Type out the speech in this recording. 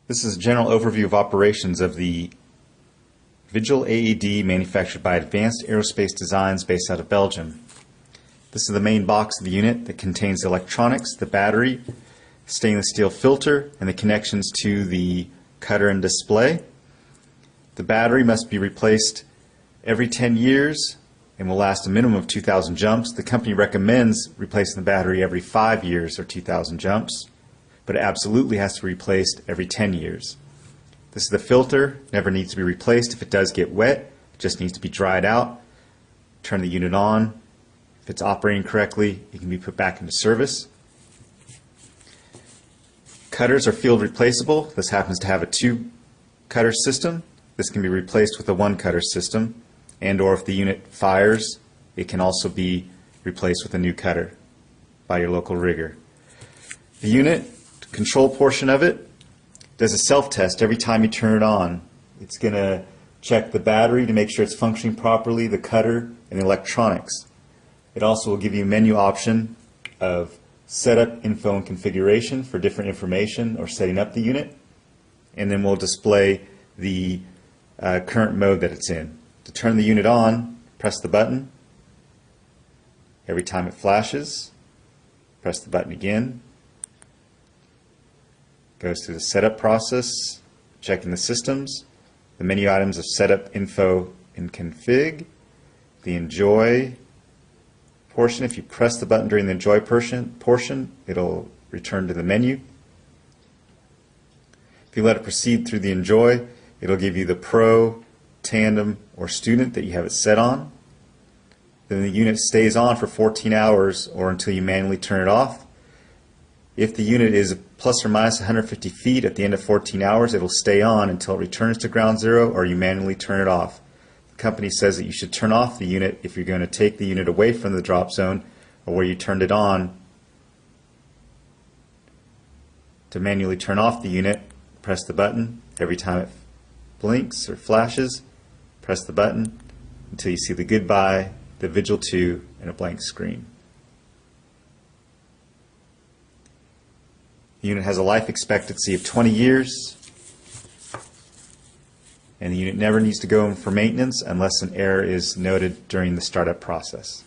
This is a general overview of operations of the Vigil AED manufactured by Advanced Aerospace Designs based out of Belgium. This is the main box of the unit that contains the electronics, the battery, stainless steel filter, and the connections to the cutter and display. The battery must be replaced every 10 years and will last a minimum of 2,000 jumps. The company recommends replacing the battery every 5 years or 2,000 jumps, but it absolutely has to be replaced every 10 years. This is the filter, never needs to be replaced. If it does get wet, it just needs to be dried out. Turn the unit on. If it's operating correctly, it can be put back into service. Cutters are field replaceable. This happens to have a 2-cutter system. This can be replaced with a 1-cutter system, and or if the unit fires, it can also be replaced with a new cutter by your local rigger. The unit, control portion of it, does a self-test every time you turn it on. It's going to check the battery to make sure it's functioning properly, the cutter, and the electronics. It also will give you a menu option of setup, info, and configuration for different information or setting up the unit, and then we'll display the current mode that it's in. To turn the unit on, press the button. Every time it flashes, press the button again. Goes through the setup process, checking the systems, the menu items of setup, info, and config, the enjoy portion. If you press the button during the enjoy portion, it'll return to the menu. If you let it proceed through the enjoy, it'll give you the pro, tandem, or student that you have it set on. Then the unit stays on for 14 hours or until you manually turn it off. If the unit is plus or minus 150 feet at the end of 14 hours, it'll stay on until it returns to ground zero or you manually turn it off. The company says that you should turn off the unit if you're going to take the unit away from the drop zone or where you turned it on. To manually turn off the unit, press the button. Every time it blinks or flashes, press the button until you see the goodbye, the Vigil 2, and a blank screen. The unit has a life expectancy of 20 years, and the unit never needs to go in for maintenance unless an error is noted during the startup process.